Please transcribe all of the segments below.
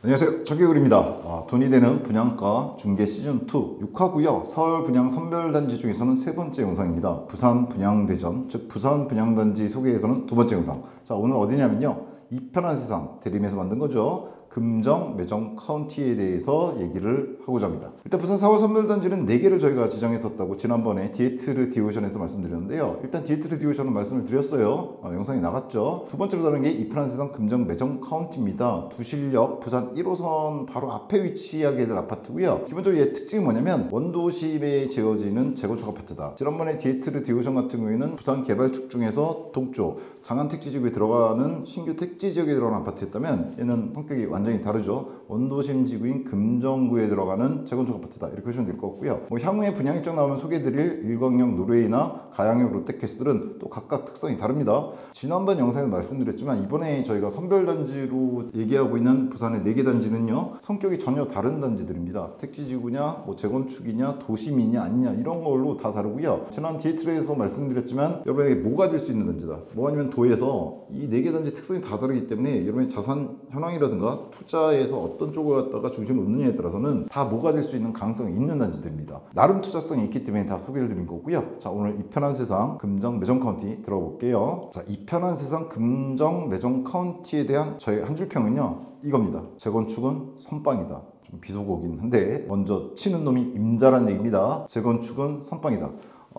안녕하세요, 정기울입니다. 돈이 되는 분양가 중개 시즌2 6화고요. 서울 분양 선별단지 중에서는 세 번째 영상입니다. 부산 분양대전, 즉 부산 분양단지 소개에서는 두 번째 영상. 자, 오늘 어디냐면요, 이 편한 세상 대림에서 만든 거죠. 금정, 매정, 카운티에 대해서 얘기를 하고자 합니다. 일단 부산 4월 선별단지는 4개를 저희가 지정했었다고 지난번에 디에트르 디오션에서 말씀드렸는데요. 일단 디에트르 디오션은 말씀을 드렸어요. 영상이 나갔죠. 두 번째로 다른 게 이 편한 세상 금정, 매정, 카운티입니다. 두실역 부산 1호선 바로 앞에 위치하게 될 아파트고요. 기본적으로 얘 특징이 뭐냐면 원도심에 지어지는 재건축 아파트다. 지난번에 디에트르 디오션 같은 경우에는 부산 개발축 중에서 동쪽 장안 택지지구에 들어가는 신규 택지지역에 들어가는 아파트였다면 얘는 성격이 완전히 다르죠. 원도심 지구인 금정구에 들어가는 재건축 아파트다, 이렇게 보시면 될 것 같고요. 향후에 분양 일정 나오면 소개해드릴 일광역 노르웨이나 가양역 롯데캐슬은 또 각각 특성이 다릅니다. 지난번 영상에서 말씀드렸지만 이번에 저희가 선별단지로 얘기하고 있는 부산의 4개 단지는요, 성격이 전혀 다른 단지들입니다. 택지지구냐, 재건축이냐, 도심이냐 아니냐, 이런 걸로 다 다르고요. 지난 디에트레에서 말씀드렸지만 여러분에게 뭐가 될 수 있는 단지다, 뭐 아니면 도에서 이 4개 단지 특성이 다 다르기 때문에 여러분의 자산 현황이라든가 투자에서 어떤 쪽을 갖다가 중심을 놓느냐에 따라서는 다 뭐가 될 수 있는 가능성이 있는 단지들입니다. 나름 투자성이 있기 때문에 다 소개를 드린 거고요. 자, 오늘 이 편한 세상 금정, 매정, 카운티 들어가 볼게요. 자, 이 편한 세상 금정, 매정, 카운티에 대한 저의 한 줄 평은요, 이겁니다. 재건축은 선빵이다. 좀 비속어긴 한데 먼저 치는 놈이 임자란 얘기입니다. 재건축은 선빵이다.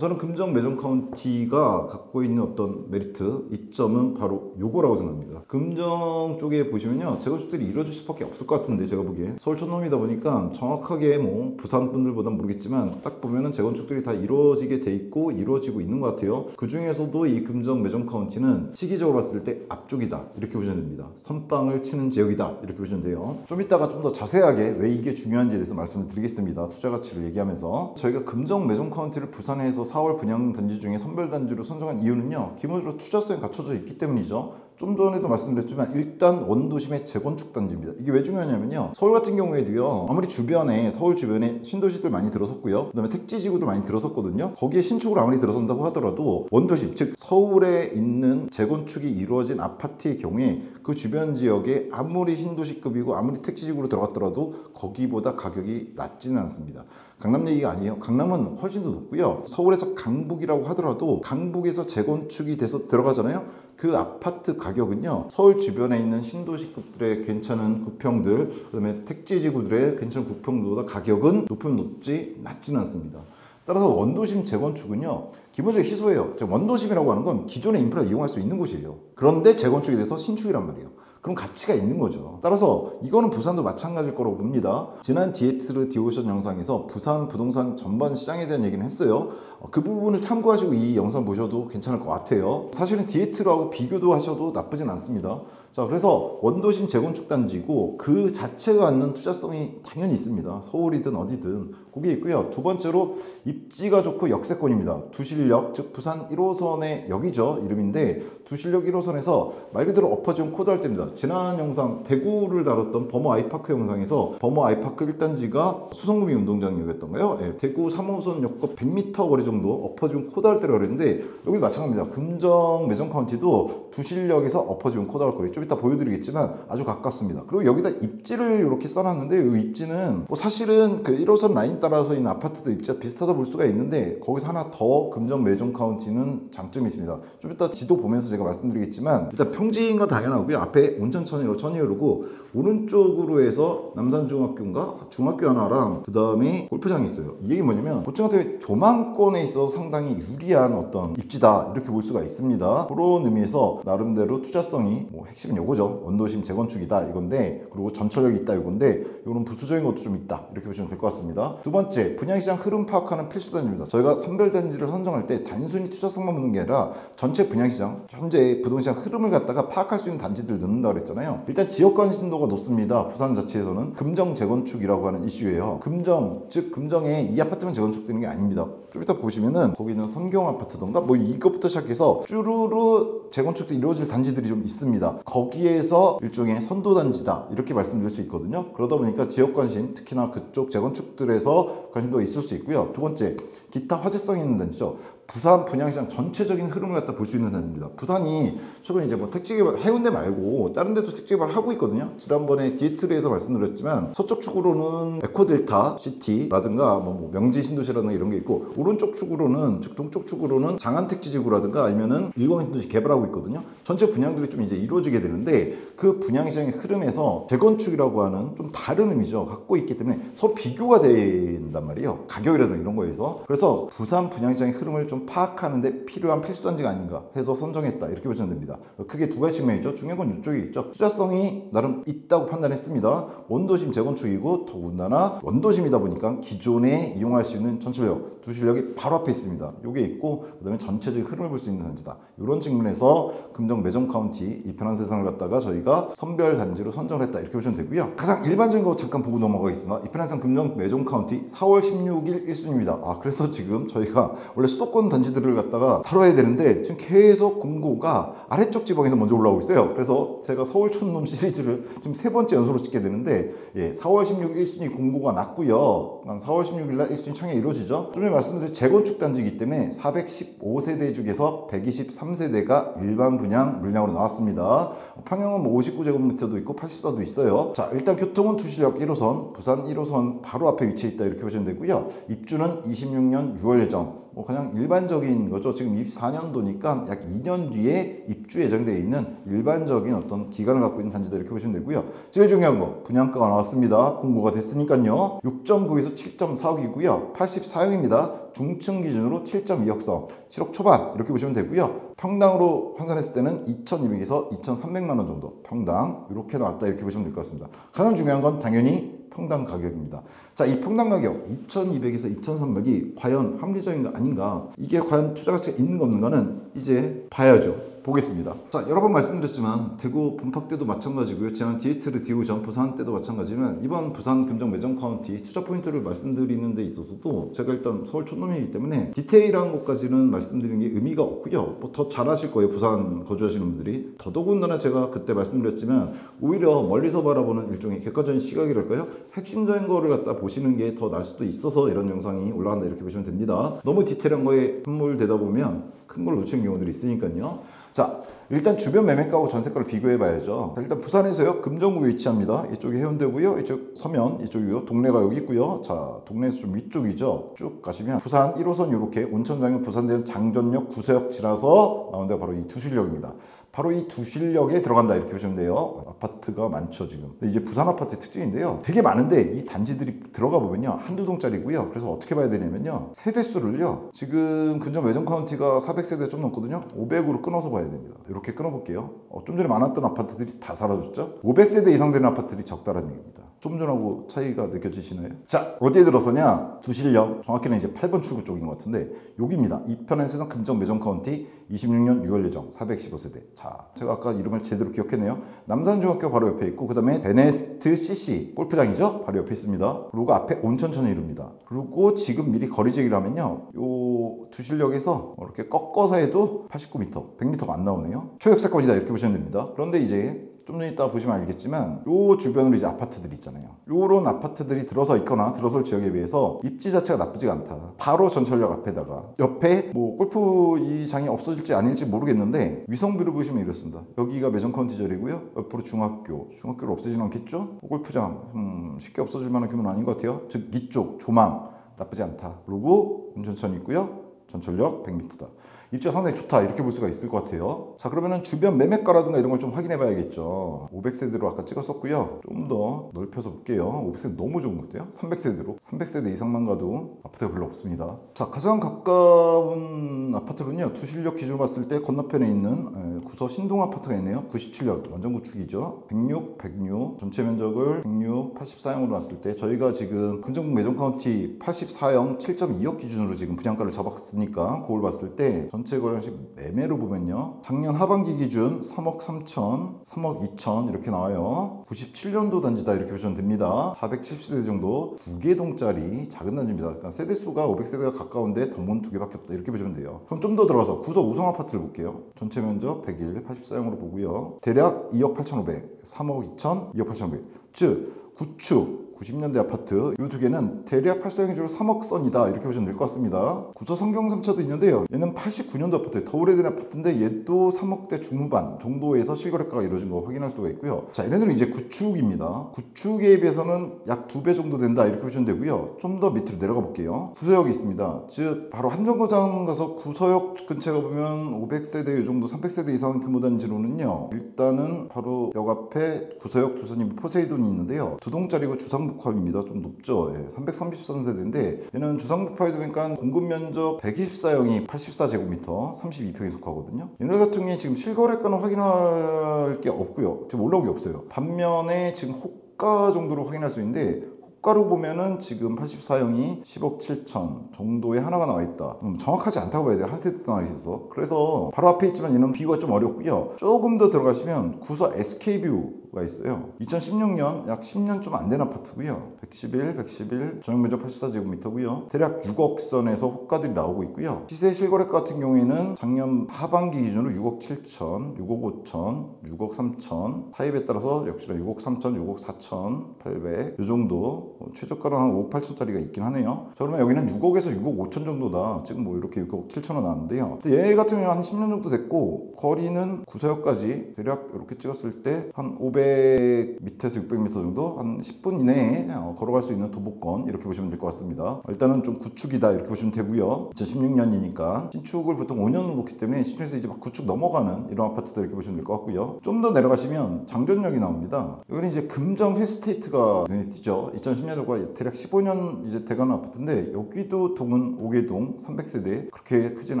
저는 금정, 매정, 카운티가 갖고 있는 어떤 메리트, 이점은 바로 요거라고 생각합니다. 금정 쪽에 보시면요, 재건축들이 이루어질 수밖에 없을 것 같은데, 제가 보기에 서울 촌놈이다 보니까 정확하게 뭐 부산 분들보다는 모르겠지만 딱 보면은 재건축들이 다 이루어지게 돼 있고 이루어지고 있는 것 같아요. 그 중에서도 이 금정, 매정, 카운티는 시기적으로 봤을 때 앞쪽이다, 이렇게 보시면 됩니다. 선빵을 치는 지역이다, 이렇게 보시면 돼요. 좀 이따가 좀 더 자세하게 왜 이게 중요한지에 대해서 말씀을 드리겠습니다. 투자 가치를 얘기하면서 저희가 금정, 매정, 카운티를 부산에서 4월 분양단지 중에 선별단지로 선정한 이유는요, 기본적으로 투자성이 갖춰져 있기 때문이죠. 좀 전에도 말씀드렸지만 일단 원도심의 재건축 단지입니다. 이게 왜 중요하냐면요, 서울 같은 경우에도요, 아무리 주변에 서울 주변에 신도시들 많이 들어섰고요, 그 다음에 택지지구도 많이 들어섰거든요. 거기에 신축으로 아무리 들어선다고 하더라도 원도심, 즉 서울에 있는 재건축이 이루어진 아파트의 경우에 그 주변 지역에 아무리 신도시급이고 아무리 택지지구로 들어갔더라도 거기보다 가격이 낮지는 않습니다. 강남 얘기가 아니에요. 강남은 훨씬 더 높고요. 서울에서 강북이라고 하더라도 강북에서 재건축이 돼서 들어가잖아요. 그 아파트 가격은요, 서울 주변에 있는 신도시급들의 괜찮은 구평들, 그 다음에 택지지구들의 괜찮은 구평들보다 가격은 높으면 높지 낮지는 않습니다. 따라서 원도심 재건축은요, 기본적으로 희소해요. 원도심이라고 하는 건 기존의 인프라를 이용할 수 있는 곳이에요. 그런데 재건축이 돼서 신축이란 말이에요. 그럼 가치가 있는 거죠. 따라서 이거는 부산도 마찬가지일 거라고 봅니다. 지난 디에트르 디오션 영상에서 부산 부동산 전반 시장에 대한 얘기는 했어요. 그 부분을 참고하시고 이 영상 보셔도 괜찮을 것 같아요. 사실은 디에트르하고 비교도 하셔도 나쁘진 않습니다. 자, 그래서 원도심 재건축 단지고 그 자체가 갖는 투자성이 당연히 있습니다. 서울이든 어디든 그게 있고요. 두 번째로 입지가 좋고 역세권입니다. 두실역, 즉 부산 1호선의 역이죠, 이름인데 두실역 1호선에서 말 그대로 엎어지면 코드할 때입니다. 지난 영상 대구를 다뤘던 범어 아이파크 영상에서 범어 아이파크 1단지가 수성구미 운동장역이었던가요? 네, 대구 3호선 역과 100m 거리 정도 엎어지면 코드할 때라고 그랬는데 여기 마찬가지입니다. 금정, 매정, 카운티도 두실역에서 엎어지면 코드할 거리 좀 이따 보여드리겠지만 아주 가깝습니다. 그리고 여기다 입지를 이렇게 써놨는데 이 입지는 뭐 사실은 그 1호선 라인 따라서 있는 아파트도 입지가 비슷하다 볼 수가 있는데 거기서 하나 더 금정, 매정, 카운티는 장점이 있습니다. 좀 이따 지도 보면서 제가 말씀드리겠지만 일단 평지인 건 당연하고요. 앞에 온천천이로 천이 흐르고 오른쪽으로 해서 남산중학교인가? 중학교 하나랑 그 다음에 골프장이 있어요. 이 얘기 뭐냐면 고층 같은 경우에 조망권에 있어서 상당히 유리한 어떤 입지다, 이렇게 볼 수가 있습니다. 그런 의미에서 나름대로 투자성이 뭐 핵심은 요거죠. 원도심 재건축이다 이건데, 그리고 전철역이 있다 이건데, 이런 부수적인 것도 좀 있다, 이렇게 보시면 될 것 같습니다. 두 번째, 분양시장 흐름 파악하는 필수 단지입니다. 저희가 선별단지를 선정할 때 단순히 투자성만 보는 게 아니라 전체 분양시장, 현재 부동산 흐름을 갖다가 파악할 수 있는 단지들 넣는다고 그랬잖아요. 일단 지역 관심도가 높습니다. 부산 자체에서는 금정 재건축이라고 하는 이슈예요. 금정, 즉 금정에 이 아파트만 재건축되는 게 아닙니다. 좀 이따 보시면은 거기는 성경 아파트던가 뭐 이것부터 시작해서 쭈루루 재건축도 이루어질 단지들이 좀 있습니다. 거기에서 일종의 선도단지다, 이렇게 말씀드릴 수 있거든요. 그러다 보니까 지역 관심, 특히나 그쪽 재건축들에서 관심도가 있을 수 있고요. 두 번째, 기타 화제성 있는 단지죠. 부산 분양시장 전체적인 흐름을 갖다 볼 수 있는 단지입니다. 부산이 최근 이제 뭐 택지개발 해운대 말고 다른 데도 택지개발을 하고 있거든요. 지난번에 디에트리에서 말씀드렸지만 서쪽 축으로는 에코델타 시티라든가 뭐 명지 신도시라든가 이런 게 있고, 오른쪽 축으로는 즉 동쪽 축으로는 장안 택지지구라든가 아니면은 일광 신도시 개발하고 있거든요. 전체 분양들이 좀 이제 이루어지게 되는데 그 분양시장의 흐름에서 재건축이라고 하는 좀 다른 의미죠. 갖고 있기 때문에 서로 비교가 된단 말이에요. 가격이라든가 이런 거에서. 그래서 부산 분양시장의 흐름을 좀 파악하는데 필요한 필수 단지가 아닌가 해서 선정했다, 이렇게 보시면 됩니다. 크게 두 가지 측면이죠. 중요한 건 이쪽에 있죠. 투자성이 나름 있다고 판단했습니다. 원도심 재건축이고 더군다나 원도심이다 보니까 기존에 이용할 수 있는 전철역, 두실역이 바로 앞에 있습니다. 요게 있고 그다음에 전체적인 흐름을 볼 수 있는 단지다. 이런 측면에서 금정 매점 카운티 이 편한 세상을 갖다가 저희가 선별 단지로 선정을 했다, 이렇게 보시면 되고요. 가장 일반적인 거 잠깐 보고 넘어가겠습니다. 이 편한 세상 금정 매점 카운티 4월 16일 1순위입니다. 그래서 지금 저희가 원래 수도권 단지들을 갖다가 다뤄야 되는데 지금 계속 공고가 아래쪽 지방에서 먼저 올라오고 있어요. 그래서 제가 서울 촌놈 시리즈를 지금 3번째 연속으로 찍게 되는데 4월 16일 1순위 공고가 났고요. 4월 16일 날 1순위 청약이 이루어지죠. 좀 전에 말씀드린 재건축 단지이기 때문에 415세대 중에서 123세대가 일반 분양 물량으로 나왔습니다. 평형은 뭐 59제곱미터도 있고 84도 있어요. 자, 일단 교통은 두실역 1호선, 부산 1호선 바로 앞에 위치해 있다, 이렇게 보시면 되고요. 입주는 26년 6월 예정. 뭐 그냥 일반적인 거죠. 지금 24년도니까 약 2년 뒤에 입주 예정되어 있는 일반적인 어떤 기간을 갖고 있는 단지다, 이렇게 보시면 되고요. 제일 중요한 거 분양가가 나왔습니다. 공고가 됐으니까요. 6.9에서 7.4억이고요. 84형입니다. 중층 기준으로 7.2억선, 7억 초반 이렇게 보시면 되고요. 평당으로 환산했을 때는 2,200에서 2,300만 원 정도 평당 이렇게 나왔다, 이렇게 보시면 될 것 같습니다. 가장 중요한 건 당연히 평당 가격입니다. 자, 이 평당 가격 2,200에서 2,300이 과연 합리적인가 아닌가, 이게 과연 투자 가치가 있는가 없는가는 이제 봐야죠. 보겠습니다. 자, 여러 번 말씀드렸지만 대구 본팍 때도 마찬가지고요. 지난 디에트르 디오 전 부산 때도 마찬가지면 이번 부산 금정 매점 카운티 투자 포인트를 말씀드리는 데 있어서도 제가 일단 서울 촌놈이기 때문에 디테일한 것까지는 말씀드리는 게 의미가 없고요. 뭐 더 잘하실 거예요, 부산 거주하시는 분들이. 더더군다나 제가 그때 말씀드렸지만 오히려 멀리서 바라보는 일종의 객관적인 시각이랄까요? 핵심적인 거를 갖다 보시는 게 더 나을 수도 있어서 이런 영상이 올라간다, 이렇게 보시면 됩니다. 너무 디테일한 거에 함몰되다 보면 큰 걸 놓치는 경우들이 있으니까요. 자, 일단 주변 매매가하고 전세가를 비교해 봐야죠. 일단 부산에서요, 금정구에 위치합니다. 이쪽이 해운대고요, 이쪽 서면, 이쪽이요, 동래가 여기 있고요. 자, 동래에서 좀 위쪽이죠. 쭉 가시면 부산 1호선 이렇게 온천장역 부산대는 장전역 구서역 지나서 나온 데가 바로 이 두실역입니다. 바로 이 두실역에 들어간다, 이렇게 보시면 돼요. 아파트가 많죠 지금. 근데 이제 부산 아파트의 특징인데요, 되게 많은데 이 단지들이 들어가 보면요 한두 동짜리고요. 그래서 어떻게 봐야 되냐면요, 세대수를요, 지금 근접 매점 카운티가 400세대 좀 넘거든요. 500으로 끊어서 봐야 됩니다. 이렇게 끊어볼게요. 좀 전에 많았던 아파트들이 다 사라졌죠. 500세대 이상 되는 아파트들이 적다라는 얘기입니다. 좀 전하고 차이가 느껴지시나요? 자, 어디에 들어서냐, 두실역, 정확히는 이제 8번 출구 쪽인 것 같은데 여기입니다. 이편한 세상 금정 매점 카운티 26년 6월 예정 415세대. 자, 제가 아까 이름을 제대로 기억했네요. 남산중학교 바로 옆에 있고, 그 다음에 베네스트 CC 골프장이죠, 바로 옆에 있습니다. 그리고 앞에 온천천이 이릅니다. 그리고 지금 미리 거리 제기를 하면요, 요 두실역에서 이렇게 꺾어서 해도 89m, 100m가 안 나오네요. 초역세권이다, 이렇게 보시면 됩니다. 그런데 이제 좀 이따 보시면 알겠지만 요 주변으로 이제 아파트들이 있잖아요. 요런 아파트들이 들어서 있거나 들어설 지역에 비해서 입지 자체가 나쁘지가 않다. 바로 전철역 앞에다가 옆에 뭐 골프 이 장이 없어질지 아닐지 모르겠는데 위성비를 보시면 이렇습니다. 여기가 매점 카운티절이고요. 옆으로 중학교를 없애지는 않겠죠? 골프장 쉽게 없어질 만한 규모는 아닌 것 같아요. 즉 이쪽 조망 나쁘지 않다. 그리고 운전천이 있고요. 전철역 100m다. 입지가 상당히 좋다, 이렇게 볼 수가 있을 것 같아요. 자, 그러면은 주변 매매가라든가 이런 걸 좀 확인해 봐야겠죠. 500세대로 아까 찍었었고요. 좀 더 넓혀서 볼게요. 500세대 너무 좋은 것 같아요. 300세대로. 300세대 이상만 가도 아파트가 별로 없습니다. 자, 가장 가까운 아파트는요, 두실역 기준으로 봤을 때 건너편에 있는 구서 신동 아파트가 있네요. 97년 완전 구축이죠. 106 전체 면적을 106 84형으로 놨을 때 저희가 지금 금정구 매점 카운티 84형 7.2억 기준으로 지금 분양가를 잡았으니까 그걸 봤을 때 전체 거래량식 매매로 보면요, 작년 하반기 기준 3억 3천, 3억 2천 이렇게 나와요. 97년도 단지다, 이렇게 보시면 됩니다. 470세대 정도, 2개 동짜리 작은 단지입니다. 그러니까 세대수가 500세대가 가까운데 덤은 2개밖에 없다, 이렇게 보시면 돼요. 그럼 좀 더 들어가서 구서 우성 아파트를 볼게요. 전체 면적 101, 84형으로 보고요. 대략 2억 8,500, 3억 2천, 2억 8,500. 즉 구축 90년대 아파트 이 두 개는 대략 발생 기준으로 3억 선이다 이렇게 보시면 될 것 같습니다. 구서 성경 3차도 있는데요. 얘는 89년도 아파트예요. 더 오래된 아파트인데 얘도 3억대 중후반 정도에서 실거래가가 이루어진 거 확인할 수가 있고요. 자, 얘네들은 이제 구축입니다. 구축에 비해서는 약 2배 정도 된다 이렇게 보시면 되고요. 좀 더 밑으로 내려가 볼게요. 구서역이 있습니다. 즉 바로 한정거장 가서 구서역 근처에 가보면 500세대 이 정도 300세대 이상 규모 단지로는요. 일단은 바로 역 앞에 구서역 두선이 포세이돈이 있는데요. 두 동짜리고 주상복합입니다. 좀 높죠. 예, 333세대인데 얘는 주상복합이다 보니까 공급 면적 124형이 84제곱미터 32평에 속하거든요. 얘네 같은 경우에 지금 실거래가는 확인할 게 없고요. 지금 올라온 게 없어요. 반면에 지금 호가 정도로 확인할 수 있는데 호가로 보면은 지금 84형이 10억 7천 정도에 하나가 나와 있다. 정확하지 않다고 봐야 돼요. 한 세대 나와 있어서. 그래서 바로 앞에 있지만 얘는 비교가 좀 어렵고요. 조금 더 들어가시면 구서 SK뷰가 있어요. 2016년 약 10년 좀 안 된 아파트고요. 111 전용면적 84제곱미터고요. 대략 6억 선에서 호가들이 나오고 있고요. 시세 실거래가 같은 경우에는 작년 하반기 기준으로 6억 7천, 6억 5천, 6억 3천 타입에 따라서 역시나 6억 3천, 6억 4천 800 이 정도 최저가는 한 5억 8천짜리가 있긴 하네요. 자, 그러면 여기는 6억에서 6억 5천 정도다. 지금 뭐 이렇게 6억 7천 원 나왔는데요. 얘 같은 경우는 한 10년 정도 됐고 거리는 구서역까지 대략 이렇게 찍었을 때 한 500m에서 600m 정도 한 10분 이내에 걸어갈 수 있는 도보권 이렇게 보시면 될 것 같습니다. 일단은 좀 구축이다 이렇게 보시면 되고요. 2016년이니까 신축을 보통 5년을 놓기 때문에 신축에서 이제 막 구축 넘어가는 이런 아파트들 이렇게 보시면 될 것 같고요. 좀 더 내려가시면 장전역이 나옵니다. 여기는 이제 금정 힐스테이트가 눈에 띄죠. 2010년도가 대략 15년 이제 돼가는 아파트인데 여기도 동은 5개동 300세대 그렇게 크진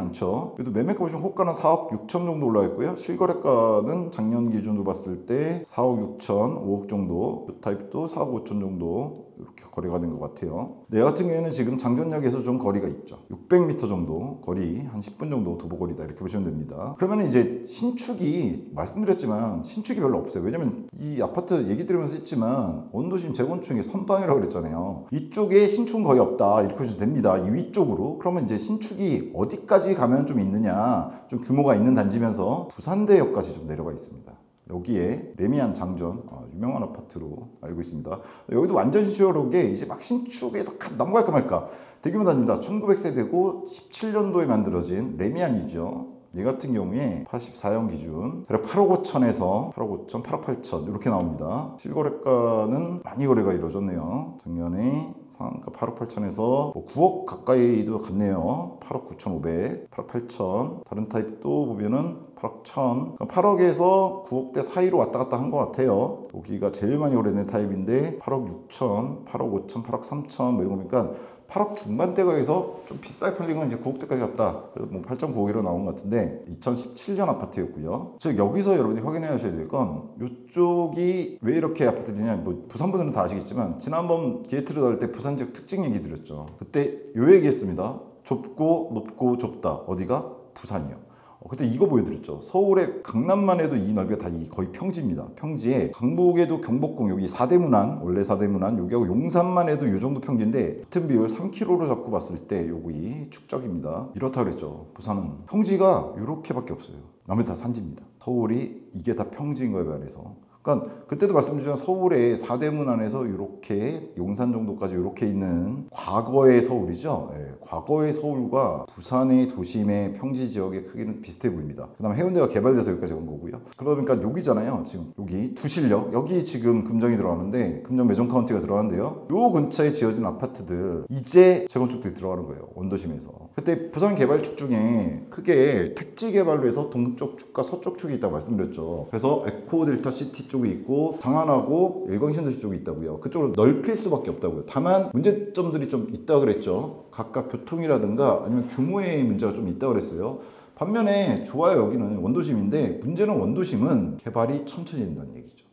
않죠. 그래도 매매가 보시면 호가는 4억 6천 정도 올라와 있고요. 실거래가는 작년 기준으로 봤을 때 4억 6천 5억 정도 이 타입도 4억 5천 정도 이렇게 거래가 된 것 같아요. 얘 같은 경우에는 지금 장전역에서 좀 거리가 있죠. 600m 정도 거리 한 10분 정도 도보거리다 이렇게 보시면 됩니다. 그러면 이제 신축이 말씀드렸지만 신축이 별로 없어요. 왜냐면 이 아파트 얘기 들으면서 했지만 원도심 재건축의 선방이라고 그랬잖아요. 이쪽에 신축은 거의 없다 이렇게 보시면 됩니다. 이 위쪽으로. 그러면 이제 신축이 어디까지 가면 좀 있느냐, 좀 규모가 있는 단지면서 부산대역까지 좀 내려가 있습니다. 여기에 레미안 장전 유명한 아파트로 알고 있습니다. 여기도 완전 신축으로 게 이제 막 신축에서 넘어갈까 말까 대규모 단지입니다. 1900세대고 17년도에 만들어진 레미안이죠. 얘 같은 경우에 84형 기준 대략 8억 5천에서 8억 5천, 8억 8천 이렇게 나옵니다. 실거래가는 많이 거래가 이루어졌네요. 작년에 상가 8억 8천에서 뭐 9억 가까이도 갔네요. 8억 9천 5백, 8억 8천. 다른 타입도 보면은 8억 1천, 8억에서 9억대 사이로 왔다 갔다 한 것 같아요. 여기가 제일 많이 거래된 타입인데 8억 6천, 8억 5천, 8억 3천 뭐 이런 거니까 8억 중반대가에서 좀 비싸게 팔린 건 이제 9억대까지 갔다. 그래서 뭐 8.9억이라고 나온 것 같은데 2017년 아파트였고요. 즉 여기서 여러분이 확인해 하셔야 될 건 이쪽이 왜 이렇게 아파트냐, 뭐 부산 분들은 다 아시겠지만 지난번 기회트를 다룰 때 부산 지역 특징 얘기 드렸죠. 그때 요 얘기했습니다. 좁고 높고 좁다. 어디가? 부산이요. 그때 이거 보여드렸죠. 서울의 강남만 해도 이 넓이가 다 거의 평지입니다. 평지에 강북에도 경복궁 여기 4대 문안 원래 4대 문안 여기하고 용산만 해도 이 정도 평지인데 같은 비율 3km로 잡고 봤을 때 여기 축적입니다. 이렇다 그랬죠. 부산은 평지가 이렇게밖에 없어요. 나머지 다 산지입니다. 서울이 이게 다 평지인 거에 반해서. 그러니까 그때도 말씀드렸지만 서울의 4대 문안에서 이렇게 용산 정도까지 이렇게 있는 과거의 서울이죠. 예, 과거의 서울과 부산의 도심의 평지 지역의 크기는 비슷해 보입니다. 그 다음에 해운대가 개발돼서 여기까지 온 거고요. 그러니까 여기잖아요. 지금 여기 두실역 여기 지금 금정이 들어가는데 금정 매종 카운티가 들어가는데요. 요 근처에 지어진 아파트들 이제 재건축들이 들어가는 거예요. 원도심에서. 그때 부산 개발축 중에 크게 택지 개발로 해서 동쪽 축과 서쪽 축이 있다고 말씀드렸죠. 그래서 에코 델타 시티 쪽이 있고 장안하고 일광신도시 쪽이 있다고요. 그쪽으로 넓힐 수밖에 없다고요. 다만 문제점들이 좀 있다고 그랬죠. 각각 교통이라든가 아니면 규모의 문제가 좀 있다고 그랬어요. 반면에 좋아요. 여기는 원도심인데 문제는 원도심은 개발이 천천히 된다는 얘기죠.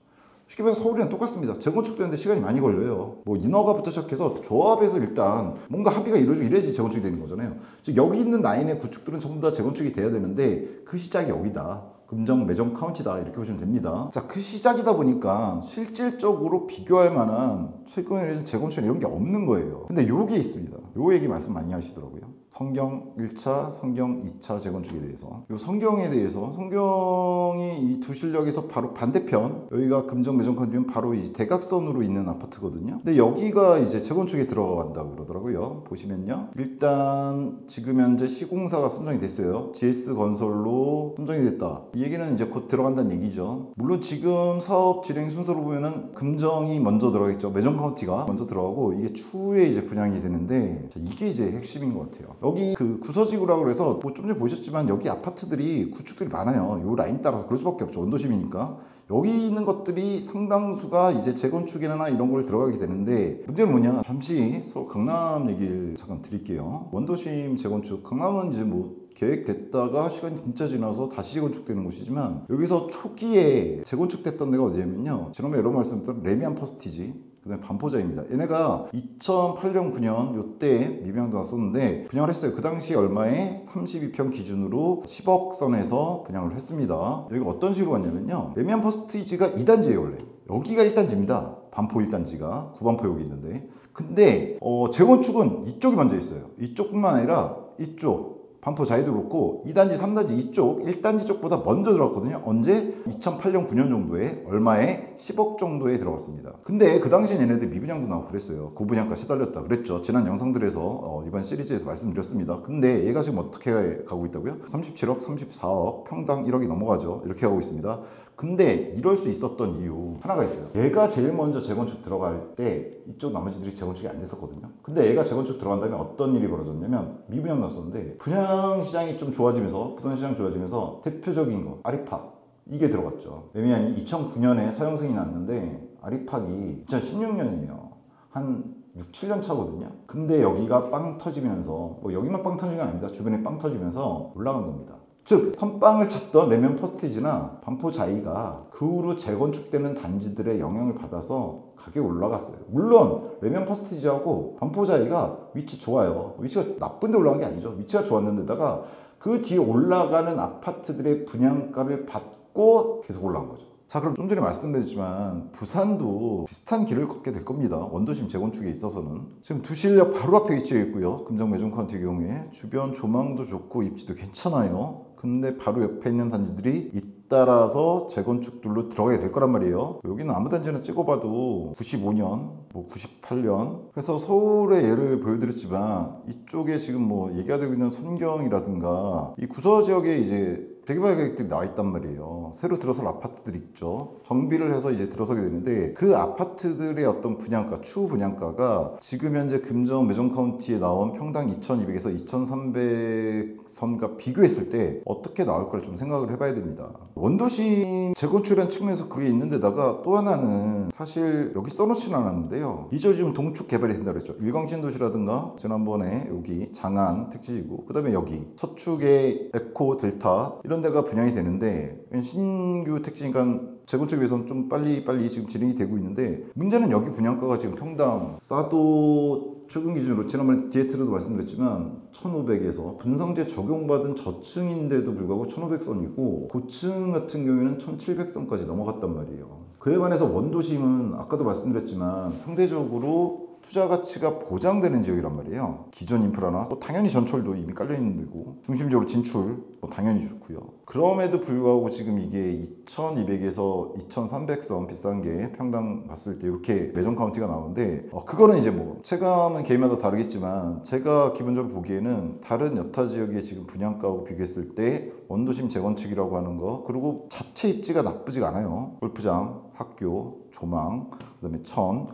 쉽게 말해서 서울이랑 똑같습니다. 재건축되는데 시간이 많이 걸려요. 뭐 인허가부터 시작해서 조합에서 일단 뭔가 합의가 이루어지고 이래야지 재건축이 되는 거잖아요. 즉 여기 있는 라인의 구축들은 전부 다 재건축이 돼야 되는데 그 시작이 여기다. 금정 매정 카운티다 이렇게 보시면 됩니다. 자, 그 시작이다 보니까 실질적으로 비교할 만한 최근에 재건축 이런 게 없는 거예요. 근데 요게 있습니다. 요 얘기 말씀 많이 하시더라고요. 성경 1차, 성경 2차 재건축에 대해서. 요 성경에 대해서 성경이 이 두실역에서 바로 반대편, 여기가 금정 매점 컨디면 바로 이 대각선으로 있는 아파트거든요. 근데 여기가 이제 재건축에 들어간다고 그러더라고요. 보시면요, 일단 지금 현재 시공사가 선정이 됐어요. GS건설로 선정이 됐다. 이 얘기는 이제 곧 들어간다는 얘기죠. 물론 지금 사업 진행 순서로 보면은 금정이 먼저 들어가겠죠. 매점 카운티가 먼저 들어가고 이게 추후에 이제 분양이 되는데, 이게 이제 핵심인 것 같아요. 여기 그 구서지구라고 해서 뭐 좀 전에 보셨지만 여기 아파트들이 구축들이 많아요. 요 라인 따라서 그럴 수밖에 없죠. 원도심이니까. 여기 있는 것들이 상당수가 이제 재건축이나 이런 걸 들어가게 되는데, 문제는 뭐냐, 잠시 서울 강남 얘기를 잠깐 드릴게요. 원도심 재건축, 강남은 이제 뭐 계획됐다가 시간이 진짜 지나서 다시 재건축되는 곳이지만, 여기서 초기에 재건축됐던 데가 어디냐면요, 지난번에 여러 번 말씀드렸던 레미안 퍼스티지, 그 다음에 반포자입니다. 얘네가 2008년 9년 요때 미분양도 났었는데 분양을 했어요. 그 당시 얼마에 32평 기준으로 10억 선에서 분양을 했습니다. 여기가 어떤 식으로 갔냐면요, 레미안 퍼스티지가 2단지예요. 원래 여기가 1단지입니다 반포 1단지가 구반포 여기 있는데, 근데 재건축은 이쪽이 먼저 있어요. 이쪽뿐만 아니라 이쪽 반포 자이도 그렇고 2단지, 3단지 이쪽 1단지 쪽보다 먼저 들어갔거든요. 언제? 2008년 9년 정도에 얼마에? 10억 정도에 들어갔습니다. 근데 그 당시엔 얘네들 미분양도 나오고 그랬어요. 고분양가 시달렸다 그랬죠. 지난 영상들에서 이번 시리즈에서 말씀드렸습니다. 근데 얘가 지금 어떻게 가고 있다고요? 37억, 34억, 평당 1억이 넘어가죠. 이렇게 가고 있습니다. 근데 이럴 수 있었던 이유 하나가 있어요. 얘가 제일 먼저 재건축 들어갈 때 이쪽 나머지들이 재건축이 안 됐었거든요. 근데 얘가 재건축 들어간 다음에 어떤 일이 벌어졌냐면, 미분양 났었는데 분양시장이 좀 좋아지면서, 부동산시장 좋아지면서 대표적인 거 아리팍, 이게 들어갔죠. 레미안이 2009년에 사용 승인이 났는데 아리팍이 2016년이에요. 한 6, 7년 차거든요. 근데 여기가 빵 터지면서, 뭐 여기만 빵 터진 게 아닙니다. 주변에 빵 터지면서 올라간 겁니다. 즉 선빵을 쳤던 레미안 퍼스티지나 반포 자이가 그 후로 재건축되는 단지들의 영향을 받아서 가격이 올라갔어요. 물론 레미안 퍼스티지하고 반포 자이가 위치 좋아요. 위치가 나쁜데 올라간 게 아니죠. 위치가 좋았는데다가 그 뒤에 올라가는 아파트들의 분양가를 받고 계속 올라간 거죠. 자, 그럼 좀 전에 말씀드렸지만 부산도 비슷한 길을 걷게 될 겁니다. 원도심 재건축에 있어서는. 지금 두실역 바로 앞에 위치해 있고요. 금정 매점 카운티 경우에 주변 조망도 좋고 입지도 괜찮아요. 근데 바로 옆에 있는 단지들이 잇따라서 재건축들로 들어가게 될 거란 말이에요. 여기는 아무 단지나 찍어봐도 95년, 뭐 98년. 그래서 서울의 예를 보여드렸지만 이쪽에 지금 뭐 얘기가 되고 있는 선경이라든가 이 구서 지역에 이제 대개발 계획들이 나와 있단 말이에요. 새로 들어설 아파트들 있죠. 정비를 해서 이제 들어서게 되는데, 그 아파트들의 어떤 분양가, 추후 분양가가 지금 현재 금정 매점 카운티에 나온 평당 2,200에서 2,300선과 비교했을 때 어떻게 나올 걸 좀 생각을 해봐야 됩니다. 원도심 재건축이라는 측면에서 그게 있는데다가 또 하나는 사실 여기 써놓지는 않았는데요. 이제 지금 동축 개발이 된다고 했죠. 일광신도시라든가 지난번에 여기 장안 택지지구, 그 다음에 여기 서축의 에코 델타, 이런 데가 분양이 되는데, 신규 택지니까 재건축 위해서는 좀 빨리 지금 진행이 되고 있는데, 문제는 여기 분양가가 지금 평당 싸도 최근 기준으로 지난번에 디에트로도 말씀드렸지만 1,500에서 분상제 적용받은 저층인데도 불구하고 1,500선이고 고층 같은 경우에는 1,700선까지 넘어갔단 말이에요. 그에 반해서 원도심은 아까도 말씀드렸지만 상대적으로 투자 가치가 보장되는 지역이란 말이에요. 기존 인프라나 또 당연히 전철도 이미 깔려있는 데고 중심적으로 진출 당연히 좋고요. 그럼에도 불구하고 지금 이게 2200에서 2300선 비싼 게 평당 봤을 때 이렇게 매점 카운티가 나오는데, 그거는 이제 뭐 체감은 개인마다 다르겠지만 제가 기본적으로 보기에는 다른 여타 지역의 지금 분양가하고 비교했을 때 원도심 재건축이라고 하는 거, 그리고 자체 입지가 나쁘지가 않아요. 골프장, 학교, 조망, 그다음에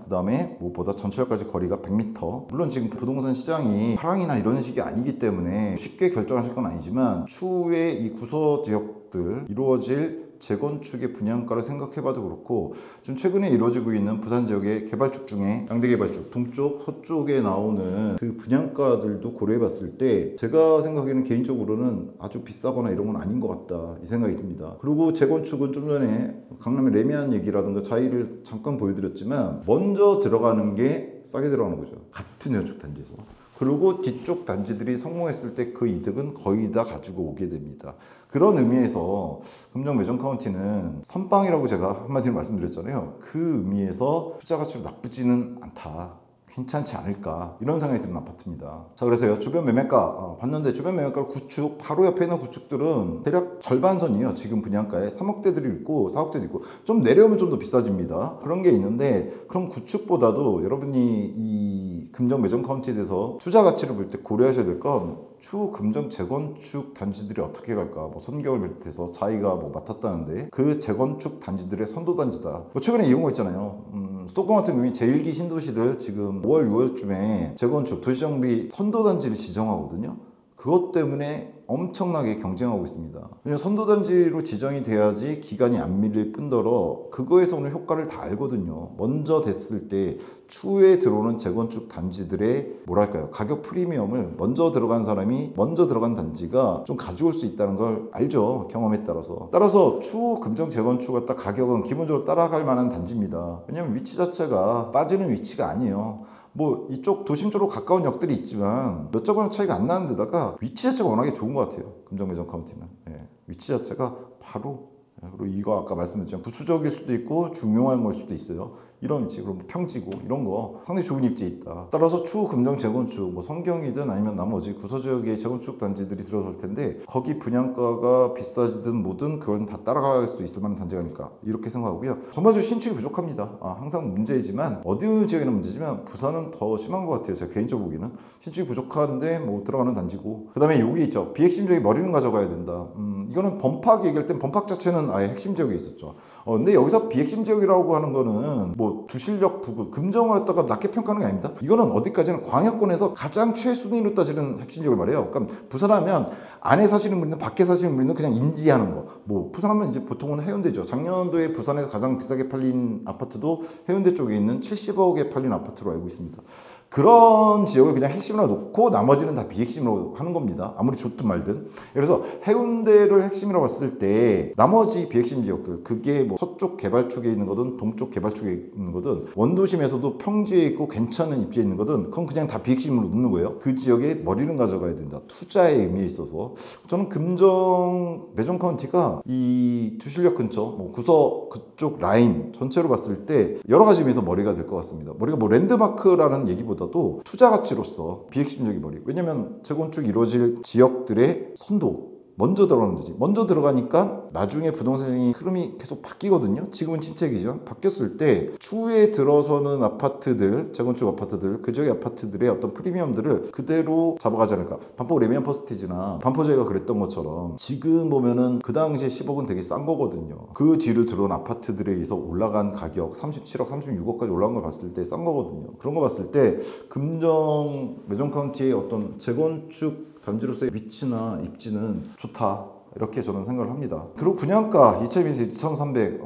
그다음에 무엇보다 전철까지 거리가 100m. 물론 지금 부동산 시장이 파랑이나 이런 식이 아니기 때문에 쉽게 결정하실 건 아니지만 추후에 이 구서 지역들 이루어질 재건축의 분양가를 생각해봐도 그렇고, 지금 최근에 이루어지고 있는 부산 지역의 개발축 중에 양대 개발축 동쪽, 서쪽에 나오는 그 분양가들도 고려해봤을 때 제가 생각하기에는 개인적으로는 아주 비싸거나 이런 건 아닌 것 같다, 이 생각이 듭니다. 그리고 재건축은 좀 전에 강남의 레미안 얘기라든가 자이를 잠깐 보여드렸지만 먼저 들어가는 게 싸게 들어가는 거죠. 같은 연축 단지에서. 그리고 뒤쪽 단지들이 성공했을 때 그 이득은 거의 다 가지고 오게 됩니다. 그런 의미에서 금정 매점 카운티는 선빵이라고 제가 한마디로 말씀드렸잖아요. 그 의미에서 투자 가치로 나쁘지는 않다. 괜찮지 않을까 이런 생각이 드는 아파트입니다. 자, 그래서요 주변 매매가 봤는데 주변 매매가 구축 바로 옆에 있는 구축들은 대략 절반 선이에요. 지금 분양가에 3억대들이 있고 4억대도 있고 좀 내려오면 좀 더 비싸집니다. 그런 게 있는데 그럼 구축보다도 여러분이 이 금정 매정 카운티에 대해서 투자 가치를 볼 때 고려하셔야 될 건 추후 금정 재건축 단지들이 어떻게 갈까. 뭐 선경을 비롯해서 자기가 뭐 맡았다는데 그 재건축 단지들의 선도 단지다. 뭐 최근에 이런 거 있잖아요. 수도권 같은 경우에 제1기 신도시들 지금 5월 6월쯤에 재건축 도시정비 선도 단지를 지정하거든요. 그것 때문에 엄청나게 경쟁하고 있습니다. 왜냐면 선도단지로 지정이 돼야지 기간이 안 밀릴 뿐더러 그거에서 오는 효과를 다 알거든요. 먼저 됐을 때 추후에 들어오는 재건축 단지들의 뭐랄까요 가격 프리미엄을 먼저 들어간 사람이 먼저 들어간 단지가 좀 가져올 수 있다는 걸 알죠. 경험에 따라서 추후 금정 재건축 갖다 가격은 기본적으로 따라갈 만한 단지입니다. 왜냐면 위치 자체가 빠지는 위치가 아니에요. 뭐 이쪽 도심 쪽으로 가까운 역들이 있지만 몇 점 차이가 안 나는 데다가 위치 자체가 워낙에 좋은 것 같아요. 금정 매정 카운티는 위치 자체가 바로 그리고 이거 아까 말씀드렸지만 부수적일 수도 있고 중요한 걸 수도 있어요. 이런 위치, 그리고 평지고 이런 거 상당히 좋은 입지에 있다. 따라서 추후 금정 재건축, 뭐 성경이든 아니면 나머지 구서지역의 재건축 단지들이 들어설 텐데 거기 분양가가 비싸지든 뭐든 그건 다 따라갈 수 있을 만한 단지가 아닐까 이렇게 생각하고요. 전반적으로 신축이 부족합니다. 항상 문제이지만 어느 지역에는 문제지만 부산은 더 심한 것 같아요. 제가 개인적으로 보기에는 신축이 부족한데 뭐 들어가는 단지고 그 다음에 여기 있죠. 비핵심 지역에 머리는 가져가야 된다. 이거는 범팍 얘기할 땐 범팍 자체는 아예 핵심 지역에 있었죠. 근데 여기서 비핵심 지역이라고 하는 거는 뭐 두실력 부근 금정을 갖다가 낮게 평가하는 게 아닙니다. 이거는 어디까지는 광역권에서 가장 최순위로 따지는 핵심 지역을 말해요. 그러니까 부산하면 안에 사시는 분이든 밖에 사시는 분이든 그냥 인지하는 거. 뭐 부산하면 이제 보통은 해운대죠. 작년도에 부산에서 가장 비싸게 팔린 아파트도 해운대 쪽에 있는 70억에 팔린 아파트로 알고 있습니다. 그런 지역을 그냥 핵심으로 놓고 나머지는 다 비핵심으로 하는 겁니다. 아무리 좋든 말든. 그래서 해운대를 핵심이라고 봤을 때 나머지 비핵심 지역들 그게 뭐 서쪽 개발축에 있는 거든 동쪽 개발축에 있는 거든 원도심에서도 평지에 있고 괜찮은 입지에 있는 거든 그건 그냥 다 비핵심으로 놓는 거예요. 그 지역에 머리는 가져가야 된다. 투자의 의미에 있어서 저는 금정 매정 카운티가 이 두실력 근처 뭐 구서 그쪽 라인 전체로 봤을 때 여러 가지 의미에서 머리가 될 것 같습니다. 머리가 뭐 랜드마크라는 얘기보다도 투자 가치로서 비핵심적인 머리. 왜냐면 재건축 이루어질 지역들의 선도 먼저 들어가는 거지. 먼저 들어가니까 나중에 부동산이 흐름이 계속 바뀌거든요. 지금은 침체기지만 바뀌었을 때 추후에 들어서는 아파트들, 재건축 아파트들, 그 지역의 아파트들의 어떤 프리미엄들을 그대로 잡아가지 않을까. 반포 레미안 퍼스티지나 반포제가 그랬던 것처럼 지금 보면은 그 당시에 10억은 되게 싼 거거든요. 그 뒤로 들어온 아파트들에 의해서 올라간 가격 37억, 36억까지 올라간 걸 봤을 때 싼 거거든요. 그런 거 봤을 때 금정 매정 카운티의 어떤 재건축 단지로서의 위치나 입지는 좋다 이렇게 저는 생각을 합니다. 그리고 분양가 2,200에서 2,300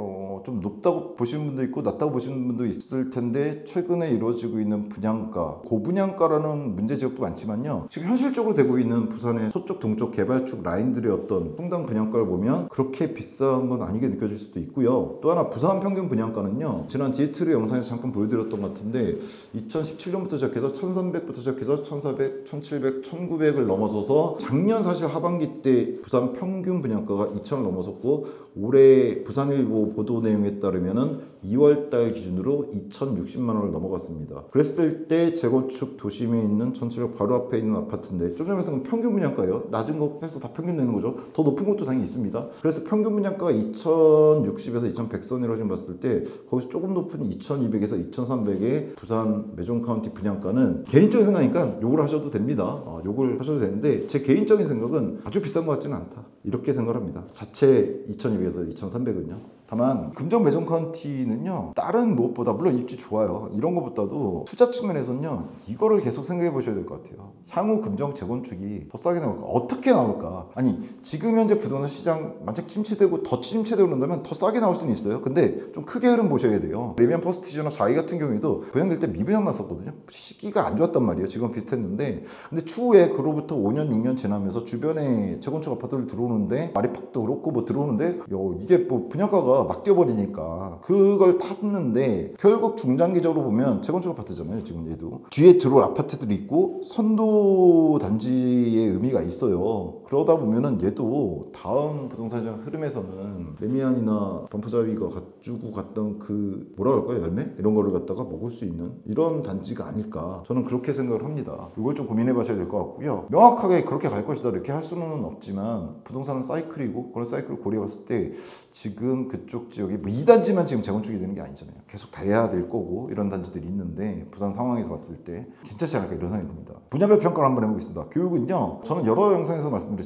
좀 높다고 보시는 분도 있고 낮다고 보시는 분도 있을 텐데 최근에 이루어지고 있는 분양가 고분양가라는 문제 지역도 많지만요. 지금 현실적으로 되고 있는 부산의 서쪽 동쪽 개발축 라인들의 어떤 통당 분양가를 보면 그렇게 비싼 건 아니게 느껴질 수도 있고요. 또 하나 부산 평균 분양가는요. 지난 디에트르 영상에서 잠깐 보여드렸던 것 같은데 2017년부터 시작해서 1,300부터 시작해서 1,400, 1,700, 1,900을 넘어서서 작년 사실 하반기 때 부산 평균 분양가가 2,000을 넘어섰고 올해 부산일보 보도 내용에 따르면은 2월달 기준으로 2,060만 원을 넘어갔습니다. 그랬을 때 재건축 도심에 있는 전철역 바로 앞에 있는 아파트인데 좀 전에 말씀은 평균 분양가예요. 낮은 거 해서 다 평균 내는 거죠. 더 높은 것도 당연히 있습니다. 그래서 평균 분양가가 2,060에서 2,100선이라고 지금 봤을 때 거기서 조금 높은 2,200에서 2,300의 부산 매정 카운티 분양가는 개인적인 생각이니까 욕을 하셔도 됩니다. 욕을 하셔도 되는데 제 개인적인 생각은 아주 비싼 것 같지는 않다. 이렇게 생각합니다. 자체 2,200에서 2,300은요. 다만 금정 매정 카운티는요 다른 무엇보다 물론 입지 좋아요. 이런 것보다도 투자 측면에서는요 이거를 계속 생각해 보셔야 될 것 같아요. 향후 금정 재건축이 더 싸게 나올까? 어떻게 나올까? 아니 지금 현재 부동산 시장 만약 침체되고 더 침체되고 그런다면 더 싸게 나올 수는 있어요. 근데 좀 크게 흐름 보셔야 돼요. 레미안 퍼스티지나 자이 같은 경우에도 분양될 때 미분양 났었거든요. 시기가 안 좋았단 말이에요. 지금 비슷했는데 근데 추후에 그로부터 5년 6년 지나면서 주변에 재건축 아파트들 들어오는데 마리팍도 그렇고 뭐 들어오는데 이게 뭐 분양가가 막 뛰어버리니까 그걸 탔는데 결국 중장기적으로 보면 재건축 아파트잖아요. 지금 얘도 뒤에 들어올 아파트들이 있고 선도 단지의 의미가 있어요. 그러다 보면은 얘도 다음 부동산 시장 흐름에서는 레미안이나 범퍼자위가 가지고 갔던 그 뭐라 그럴까요? 열매? 이런 거를 갖다가 먹을 수 있는 이런 단지가 아닐까 저는 그렇게 생각을 합니다. 이걸 좀 고민해 봐셔야 될 것 같고요. 명확하게 그렇게 갈 것이다 이렇게 할 수는 없지만 부동산은 사이클이고 그런 사이클을 고려해 봤을 때 지금 그쪽 지역이 뭐 2단지만 지금 재건축이 되는 게 아니잖아요. 계속 다 해야 될 거고 이런 단지들이 있는데 부산 상황에서 봤을 때 괜찮지 않을까 이런 생각이 듭니다. 분야별 평가를 한번 해보겠습니다. 교육은요, 저는 여러 영상에서 말씀드렸지만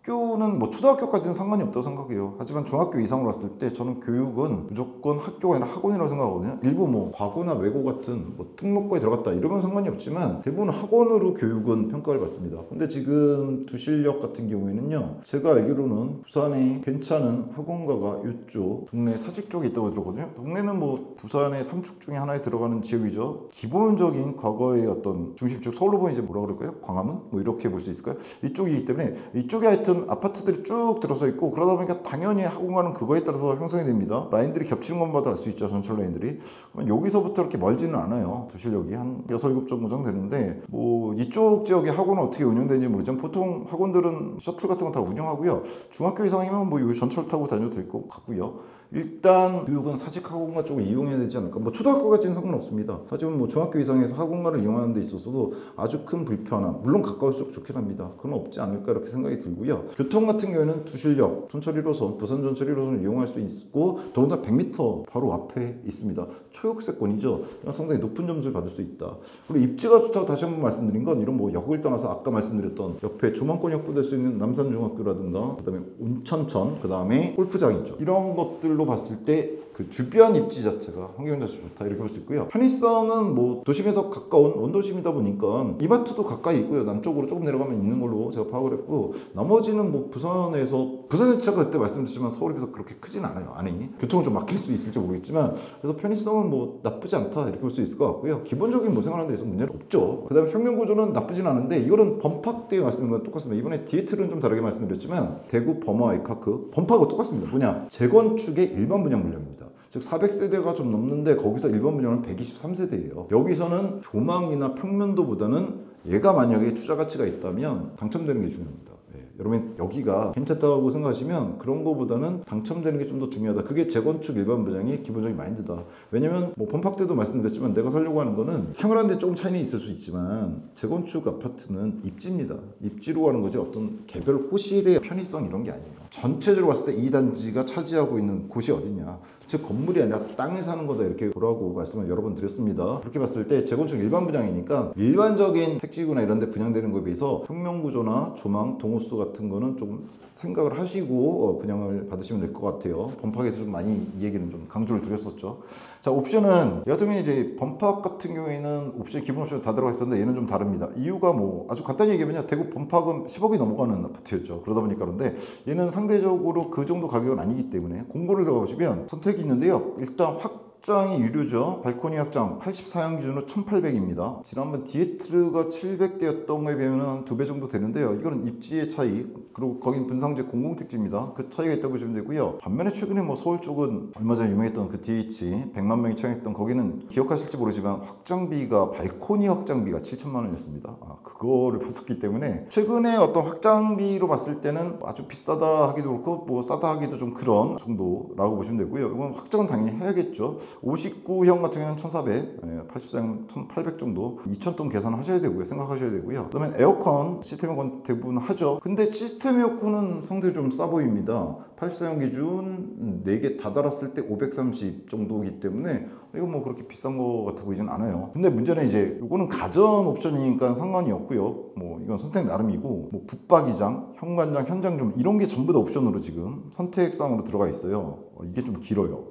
학교는 뭐 초등학교까지는 상관이 없다고 생각해요. 하지만 중학교 이상으로 왔을 때 저는 교육은 무조건 학교가 아니라 학원이라고 생각하거든요. 일부 뭐 과고나 외고 같은 뭐 특목고에 들어갔다 이러면 상관이 없지만 대부분 학원으로 교육은 평가를 받습니다. 근데 지금 두실역 같은 경우에는요, 제가 알기로는 부산에 괜찮은 학원가가 이쪽 동네 사직 쪽에 있다고 들었거든요. 동네는 뭐 부산의 삼축 중에 하나에 들어가는 지역이죠. 기본적인 과거의 어떤 중심축, 서울로 보면 이제 뭐라 그럴까요? 광화문? 뭐 이렇게 볼 수 있을까요? 이쪽이기 때문에 이쪽에 하여튼 아파트들이 쭉 들어서 있고 그러다 보니까 당연히 학원가는 그거에 따라서 형성이 됩니다. 라인들이 겹치는 것마다 알 수 있죠. 전철 라인들이. 여기서부터 이렇게 멀지는 않아요. 두실역이 한 6, 7 정도 되는데 뭐 이쪽 지역의 학원은 어떻게 운영되는지 모르지만 보통 학원들은 셔틀 같은 거 다 운영하고요. 중학교 이상이면 뭐 여기 전철 타고 다녀도 될 것 같고요. 일단 교육은 사직 학원가 쪽을 이용해야 되지 않을까. 뭐 초등학교까지는 상관없습니다. 하지만 뭐 중학교 이상에서 학원가를 이용하는 데 있어서도 아주 큰 불편함, 물론 가까울수록 좋긴 합니다. 그건 없지 않을까 이렇게 생각이 들고요. 교통 같은 경우에는 두실역, 전철 1호선, 부산 전철 1호선을 이용할 수 있고 더군다나 100m 바로 앞에 있습니다. 초역세권이죠. 상당히 높은 점수를 받을 수 있다. 그리고 입지가 좋다고 다시 한번 말씀드린 건 이런 뭐 역을 떠나서 아까 말씀드렸던 옆에 조망권 확보될 수 있는 남산중학교라든가 그다음에 온천천, 그다음에 골프장이 있죠. 이런 것들로 봤을 때 그 주변 입지 자체가 환경 자체가 좋다 이렇게 볼 수 있고요. 편의성은 뭐 도심에서 가까운 원도심이다 보니까 이마트도 가까이 있고요. 남쪽으로 조금 내려가면 있는 걸로 제가 파악을 했고 나머지는 뭐 부산에서 부산 자체가 그때 말씀드렸지만 서울에 비해서 그렇게 크진 않아요. 안이 교통은 좀 막힐 수 있을지 모르겠지만 그래서 편의성은 뭐 나쁘지 않다 이렇게 볼 수 있을 것 같고요. 기본적인 뭐 생활하는 데서 문제는 없죠. 그다음에 평면 구조는 나쁘진 않은데 이거는 범팍 때 말씀드린 거랑 똑같습니다. 이번에 디에트는 좀 다르게 말씀드렸지만 대구 범어 아이파크 범팍하고 똑같습니다. 뭐냐 재건축의 일반 분양 물량입니다. 즉 400세대가 좀 넘는데 거기서 일반 분양은 123세대예요. 여기서는 조망이나 평면도보다는 얘가 만약에 투자 가치가 있다면 당첨되는 게 중요합니다. 여러분 여기가 괜찮다고 생각하시면 그런 거보다는 당첨되는 게 좀 더 중요하다. 그게 재건축 일반 분양의 기본적인 마인드다. 왜냐면 뭐 범팍 때도 말씀드렸지만 내가 살려고 하는 거는 생활하는 데 조금 차이는 있을 수 있지만 재건축 아파트는 입지입니다. 입지로 가는 거지 어떤 개별 호실의 편의성 이런 게 아니에요. 전체적으로 봤을 때 이 단지가 차지하고 있는 곳이 어디냐, 즉 건물이 아니라 땅을 사는 거다 이렇게 보라고 말씀을 여러 번 드렸습니다. 그렇게 봤을 때 재건축 일반 분양이니까 일반적인 택지구나 이런 데 분양되는 거에 비해서 평면 구조나 조망, 동호수 같은 거는 좀 생각을 하시고 분양을 받으시면 될 것 같아요. 범팍에서 좀 많이 이 얘기는 좀 강조를 드렸었죠. 자, 옵션은 같은 경우에 이제 범팍 같은 경우에는 옵션 기본 옵션 다 들어가 있었는데 얘는 좀 다릅니다. 이유가 뭐 아주 간단히 얘기하면요, 대구 범팍은 10억이 넘어가는 아파트였죠. 그러다 보니까 그런데 얘는 상대적으로 그 정도 가격은 아니기 때문에 공고를 들어가보시면 선택이 있는데요. 일단 확장이 유료죠. 발코니 확장 84형 기준으로 1800입니다. 지난번 디에트르가 700대였던 거에 비하면 한 2배 정도 되는데요. 이거는 입지의 차이, 그리고 거긴 분상제 공공택지입니다. 그 차이가 있다고 보시면 되고요. 반면에 최근에 뭐 서울 쪽은 얼마 전에 유명했던 그 DH 100만 명이 청약했던 거기는 기억하실지 모르지만 확장비가 발코니 확장비가 7천만 원이었습니다. 그거를 봤었기 때문에 최근에 어떤 확장비로 봤을 때는 아주 비싸다 하기도 그렇고 뭐 싸다 하기도 좀 그런 정도라고 보시면 되고요. 이건 확장은 당연히 해야겠죠. 59형 같은 경우는 1400, 84형 1800 정도 2000돈 계산하셔야 되고요. 생각하셔야 되고요. 그다음에 에어컨 시스템 에어컨 대부분 하죠. 근데 시스템 에어컨은 상당히 좀 싸 보입니다. 84형 기준 4개 다 달았을 때 530 정도이기 때문에 이거 뭐 그렇게 비싼 거 같아 보이진 않아요. 근데 문제는 이제 이거는 가전 옵션이니까 상관이 없고요. 뭐 이건 선택 나름이고 뭐 붙박이장, 현관장, 현장좀 이런 게 전부 다 옵션으로 지금 선택사항으로 들어가 있어요. 이게 좀 길어요.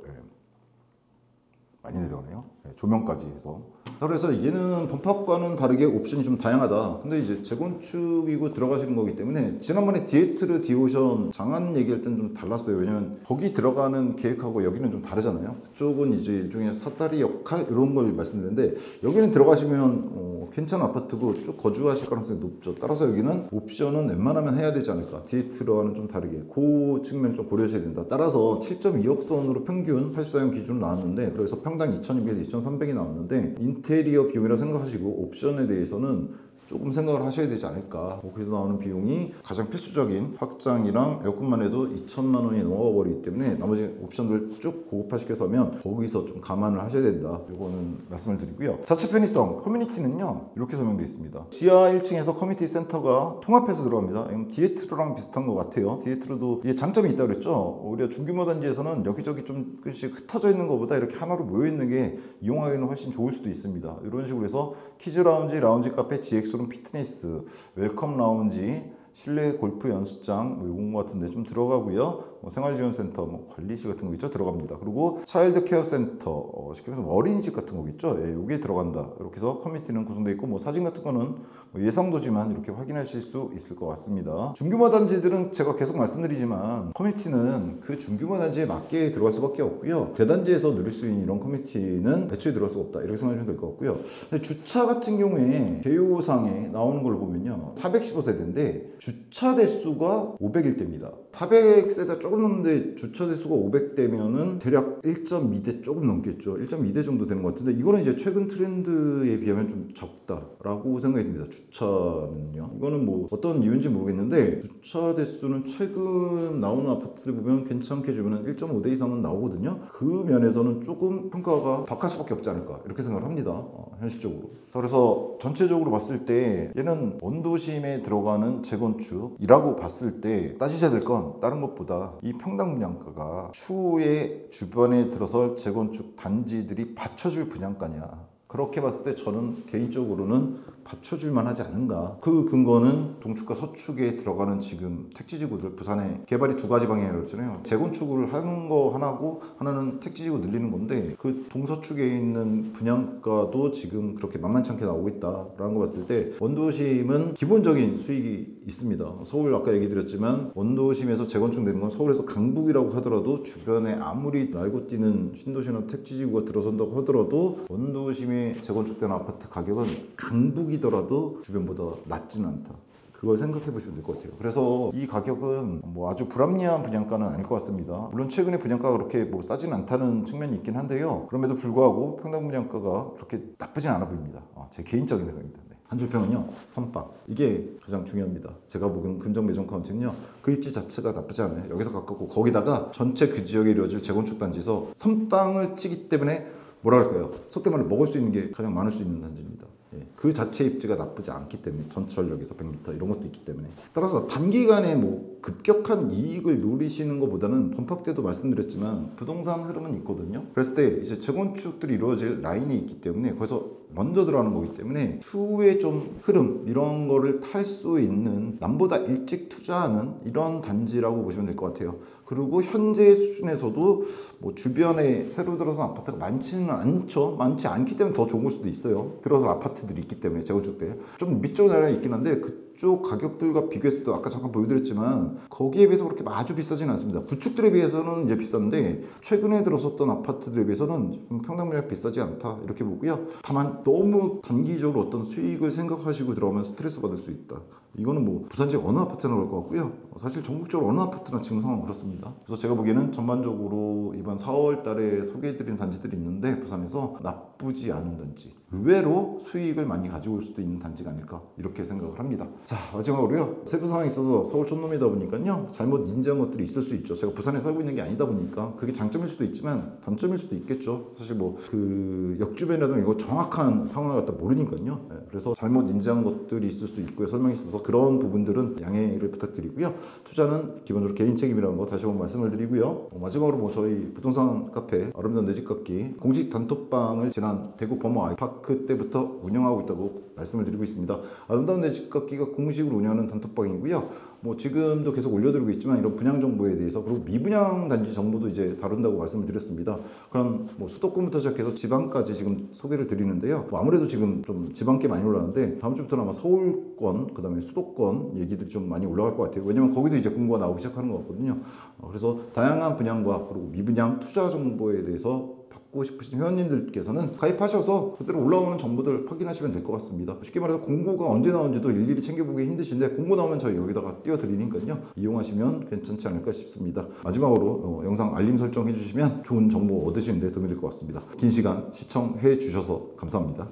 많이 내려가네요. 조명까지 해서. 그래서 얘는 범팍과는 다르게 옵션이 좀 다양하다. 근데 이제 재건축이고 들어가시는 거기 때문에 지난번에 디에트르 디오션 장안 얘기할 때는 좀 달랐어요. 왜냐면 거기 들어가는 계획하고 여기는 좀 다르잖아요. 그쪽은 이제 일종의 사다리 역할 이런 걸 말씀드렸는데 여기는 들어가시면 괜찮은 아파트고 쭉 거주하실 가능성이 높죠. 따라서 여기는 옵션은 웬만하면 해야 되지 않을까. 디에트르와는 좀 다르게 그 측면 좀 고려하셔야 된다. 따라서 7.2억 선으로 평균 84형 기준으로 나왔는데 그래서 평당 2,200에서 2,300이 나왔는데 인테리어 비용이라 생각하시고 옵션에 대해서는 조금 생각을 하셔야 되지 않을까. 거기서 나오는 비용이 가장 필수적인 확장이랑 에어컨만 해도 2천만 원이 넘어가 버리기 때문에 나머지 옵션들 쭉 고급화시켜서 하면 거기서 좀 감안을 하셔야 된다. 이거는 말씀을 드리고요. 자체 편의성, 커뮤니티는요 이렇게 설명되어 있습니다. 지하 1층에서 커뮤니티 센터가 통합해서 들어갑니다. 디에트로랑 비슷한 것 같아요. 디에트로도 이게 장점이 있다고 그랬죠. 우리가 중규모 단지에서는 여기저기 좀 흩어져 있는 것보다 이렇게 하나로 모여 있는 게 이용하기는 훨씬 좋을 수도 있습니다. 이런 식으로 해서 키즈 라운지, 라운지 카페, GX룸, 피트니스, 웰컴 라운지, 실내 골프 연습장 이런 거 같은데 좀 들어가고요. 생활지원센터, 관리실 같은 거 있죠? 들어갑니다. 그리고 차일드 케어 센터, 쉽게 말해서 어린이집 같은 거 있죠? 예, 여기에 들어간다. 이렇게 해서 커뮤니티는 구성되어 있고 사진 같은 거는 예상도지만 이렇게 확인하실 수 있을 것 같습니다. 중규모 단지들은 제가 계속 말씀드리지만 커뮤니티는 그 중규모 단지에 맞게 들어갈 수밖에 없고요. 대단지에서 누릴 수 있는 이런 커뮤니티는 애초에 들어갈 수가 없다. 이렇게 생각하시면 될 것 같고요. 근데 주차 같은 경우에 개요상에 나오는 걸 보면요. 415세대인데 주차 대수가 500일대입니다. 400세대 조금 넘는데 주차 대수가 500대면은 대략 1.2대 조금 넘겠죠. 1.2대 정도 되는 것 같은데 이거는 이제 최근 트렌드에 비하면 좀 적다라고 생각이 듭니다. 주차는요. 이거는 뭐 어떤 이유인지 모르겠는데 주차 대수는 최근 나오는 아파트들 보면 괜찮게 주면 1.5대 이상은 나오거든요. 그 면에서는 조금 평가가 박할 수밖에 없지 않을까 이렇게 생각을 합니다. 현실적으로. 그래서 전체적으로 봤을 때 얘는 원도심에 들어가는 재건축이라고 봤을 때 따지셔야 될 건 다른 것보다 이 평당 분양가가 추후에 주변에 들어설 재건축 단지들이 받쳐줄 분양가냐, 그렇게 봤을 때 저는 개인적으로는 받쳐줄만 하지 않은가. 그 근거는 동축과 서축에 들어가는 지금 택지지구들, 부산에 개발이 두 가지 방향이라고 했잖아요. 재건축을 하는 거 하나고 하나는 택지지구 늘리는 건데 그 동서축에 있는 분양가도 지금 그렇게 만만치 않게 나오고 있다라는 거 봤을 때 원도심은 기본적인 수익이 있습니다. 서울 아까 얘기 드렸지만 원도심에서 재건축되는 건 서울에서 강북이라고 하더라도 주변에 아무리 날고 뛰는 신도시나 택지지구가 들어선다고 하더라도 원도심에 재건축된 아파트 가격은 강북이더라도 주변보다 낮지는 않다. 그걸 생각해 보시면 될 것 같아요. 그래서 이 가격은 뭐 아주 불합리한 분양가는 아닐 것 같습니다. 물론 최근에 분양가가 그렇게 뭐 싸진 않다는 측면이 있긴 한데요. 그럼에도 불구하고 평당 분양가가 그렇게 나쁘진 않아 보입니다. 제 개인적인 생각입니다. 한 줄 평은요, 선빵. 이게 가장 중요합니다. 제가 보기엔 금정 매정 카운트는요, 그 입지 자체가 나쁘지 않아요. 여기서 가깝고 거기다가 전체 그 지역에 이루어질 재건축 단지에서 선빵을 치기 때문에 뭐라 할까요? 속된 말로 먹을 수 있는 게 가장 많을 수 있는 단지입니다. 그 자체 입지가 나쁘지 않기 때문에 전철역에서 100m 이런 것도 있기 때문에 따라서 단기간에 뭐 급격한 이익을 노리시는 것보다는 범팍 때도 말씀드렸지만 부동산 흐름은 있거든요. 그랬을 때 이제 재건축들이 이루어질 라인이 있기 때문에 거기서 먼저 들어가는 거기 때문에 추후에 좀 흐름 이런 거를 탈 수 있는 남보다 일찍 투자하는 이런 단지라고 보시면 될 것 같아요. 그리고 현재 수준에서도 뭐 주변에 새로 들어선 아파트가 많지는 않죠. 많지 않기 때문에 더 좋은 걸 수도 있어요. 들어선 아파트들이 있기 때문에 재건축 때 좀 밑쪽 나라에 있긴 한데 그쪽 가격들과 비교했을 때 아까 잠깐 보여드렸지만 거기에 비해서 그렇게 아주 비싸진 않습니다. 구축들에 비해서는 이제 비싼데 최근에 들어섰던 아파트들에 비해서는 평당 매력 비싸지 않다 이렇게 보고요. 다만 너무 단기적으로 어떤 수익을 생각하시고 들어가면 스트레스 받을 수 있다. 이거는 뭐 부산 지역 어느 아파트나 그럴 것 같고요. 사실 전국적으로 어느 아파트나 지금 상황은 그렇습니다. 그래서 제가 보기에는 전반적으로 이번 4월 달에 소개해드린 단지들이 있는데 부산에서 나쁘지 않은 단지, 의외로 수익을 많이 가지고 올 수도 있는 단지가 아닐까 이렇게 생각을 합니다. 자, 마지막으로요. 세부 상황이 있어서 서울 촌놈이다 보니까요. 잘못 인지한 것들이 있을 수 있죠. 제가 부산에 살고 있는 게 아니다 보니까 그게 장점일 수도 있지만 단점일 수도 있겠죠. 사실 뭐 그 역주변이라든가 이거 정확한 상황을 갖다 모르니까요. 그래서 잘못 인지한 것들이 있을 수 있고요. 설명이 있어서 그런 부분들은 양해를 부탁드리고요. 투자는 기본적으로 개인 책임이라는 거 다시 한번 말씀을 드리고요. 마지막으로 뭐 저희 부동산 카페 아름다운 내 집 갖기 공식 단톡방을 지난 대구 범어 아이파크 때부터 운영하고 있다고 말씀을 드리고 있습니다. 아름다운 내 집 갖기가 공식으로 운영하는 단톡방이고요. 뭐 지금도 계속 올려드리고 있지만 이런 분양 정보에 대해서 그리고 미분양 단지 정보도 이제 다룬다고 말씀을 드렸습니다. 그럼 뭐 수도권부터 시작해서 지방까지 지금 소개를 드리는데요. 뭐 아무래도 지금 좀 지방계 많이 올라가는데 다음 주부터는 아마 서울권 그다음에 수도권 얘기들이 좀 많이 올라갈 것 같아요. 왜냐면 거기도 이제 공고가 나오기 시작하는 것 같거든요. 그래서 다양한 분양과 그리고 미분양 투자 정보에 대해서 받고 싶으신 회원님들께서는 가입하셔서 그대로 올라오는 정보들 확인하시면 될 것 같습니다. 쉽게 말해서 공고가 언제 나오는지도 일일이 챙겨보기 힘드신데 공고 나오면 저희 여기다가 띄워드리니까요. 이용하시면 괜찮지 않을까 싶습니다. 마지막으로 영상 알림 설정 해주시면 좋은 정보 얻으시는 데 도움이 될 것 같습니다. 긴 시간 시청해 주셔서 감사합니다.